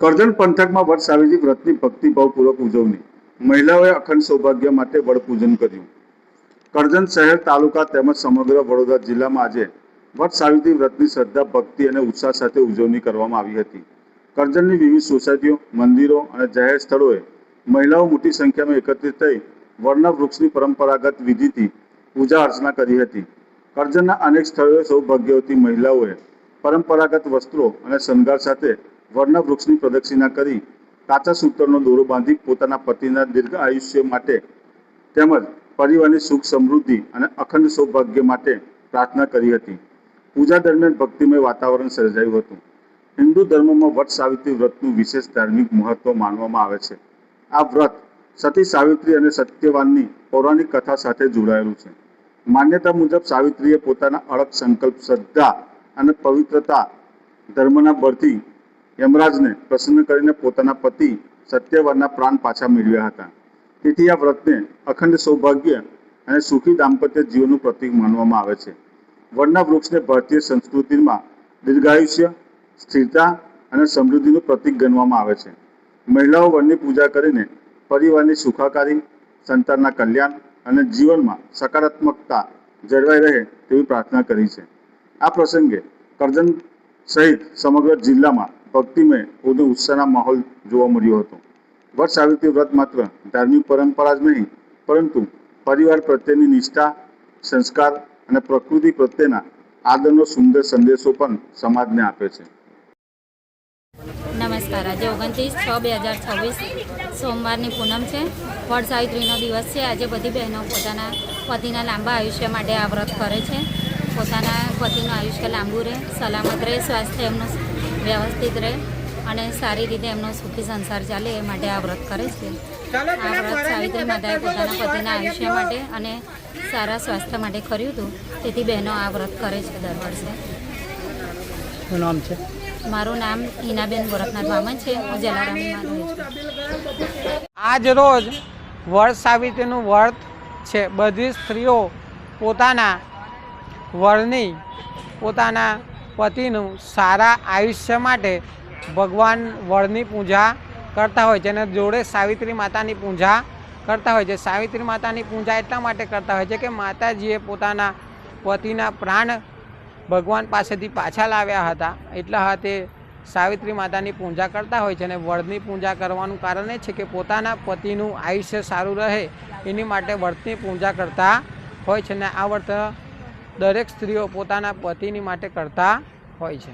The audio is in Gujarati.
કરજણ પંથકમાં વટ સાવિત્રી વ્રતની ભક્તિભાવપૂર્વક ઉજવણી. મહિલાઓએ અખંડ સૌભાગ્ય માટે વડપૂજન કર્યું. કરજણ શહેર, તાલુકા તેમજ સમગ્ર વડોદરા જિલ્લામાં આજે વટ સાવિત્રી વ્રતની શ્રદ્ધા, ભક્તિ અને ઉત્સાહ સાથે ઉજવણી કરવામાં આવી હતી. કરજણની વિવિધ સોસાયટીઓ, મંદિરો અને જાહેર સ્થળોએ મહિલાઓ મોટી સંખ્યામાં એકત્રિત થઈ વડના વૃક્ષની પરંપરાગત વિધિથી પૂજા અર્ચના કરી હતી. કરજણના અનેક સ્થળોએ સૌભાગ્યવતી મહિલાઓએ પરંપરાગત વસ્ત્રો અને શણગાર સાથે વડના વૃક્ષની પ્રદક્ષિણા કરી કાચા સૂતરનો દોરો બાંધી પોતાના પતિના દીર્ઘ આયુષ્ય માટે તેમજ પરિવારની સુખ, સમૃદ્ધિ અને અખંડ સૌભાગ્ય માટે પ્રાર્થના કરી હતી. પૂજા દરમિયાન ભક્તિમય વાતાવરણ સર્જાયું હતું. હિન્દુ ધર્મમાં વટ સાવિત્રી વ્રતનું વિશેષ ધાર્મિક મહત્વ માનવામાં આવે છે. આ વ્રત સતી સાવિત્રી અને સત્યવાનની પૌરાણિક કથા સાથે જોડાયેલું છે. માન્યતા મુજબ સાવિત્રીએ પોતાના અડગ સંકલ્પ, શ્રદ્ધા અને પવિત્રતા ધર્મના બળથી યમરાજને પ્રસન્ન કરીને પોતાના પતિ સત્યવાનના પ્રાણ પાછા મેળવ્યા હતા. તેથી આ વ્રતને અખંડ સૌભાગ્ય અને સુખી દાંપત્ય જીવનનું પ્રતીક માનવામાં આવે છે. વડના વૃક્ષને ભારતીય સંસ્કૃતિમાં દીર્ઘાયુષ્ય, સ્થિરતા અને સમૃદ્ધિનું પ્રતીક ગણવામાં આવે છે. મહિલાઓ વડની પૂજા કરીને પરિવારની સુખાકારી, સંતાનના કલ્યાણ અને જીવનમાં સકારાત્મકતા જળવાઈ રહે તેવી પ્રાર્થના કરી છે. આ પ્રસંગે કરજણ સહિત સમગ્ર જિલ્લામાં ભક્તિમય અને ઉત્સાહના માહોલ જોવા મળ્યો હતો. વટ સાવિત્રી વ્રત માત્ર ધાર્મિક પરંપરા જ નહીં, પરંતુ પરિવાર પ્રત્યેની નિષ્ઠા, સંસ્કાર અને પ્રકૃતિ પ્રત્યેના આદરનો સુંદર સંદેશો પણ સમાજને આપે છે. નમસ્કાર. આજે 29/6/2026 સોમવારની પૂનમ છે. વડ સાવિત્રીનો દિવસ છે. આજે બધી બહેનો પોતાના પતિના લાંબા આયુષ્ય માટે આ વ્રત કરે છે. પોતાના પતિનું આયુષ્ય લાંબુ રહે, સલામત રહે, સ્વાસ્થ્ય એમનું વ્યવસ્થિત રહે અને સારી રીતે એમનો સુખી સંસાર ચાલે એ માટે આ વ્રત કરે છે. આ વ્રત સાવિત્રી માતાએ પોતાના પતિના આયુષ્ય માટે અને સારા સ્વાસ્થ્ય માટે કર્યું હતું. તેથી બહેનો આ વ્રત કરે છે દર વર્ષે. શું નામ છે? મારું નામ હિનાબેન ગોરખનાથ વામન છે. હું જલારામમાં રહું છું. આજ રોજ વડ સાવિત્રીનું વ્રત છે. બધી સ્ત્રીઓ પોતાના વરની, પોતાના પતિનું સારા આયુષ્ય માટે ભગવાન વડની પૂજા કરતા હોય છે અને જોડે સાવિત્રી માતાની પૂજા કરતા હોય છે. સાવિત્રી માતાની પૂજા એટલા માટે કરતા હોય છે કે માતાજીએ પોતાના પતિના પ્રાણ ભગવાન પાસેથી પાછા લાવ્યા હતા, એટલા હાથે સાવિત્રી માતાની પૂજા કરતા હોય છે. અને વડની પૂજા કરવાનું કારણ એ છે કે પોતાના પતિનું આયુષ્ય સારું રહે એની માટે વ્રતની પૂજા કરતા હોય છે. અને આ વ્રત દરેક સ્ત્રીઓ પોતાના પતિની માટે કરતા હોય છે.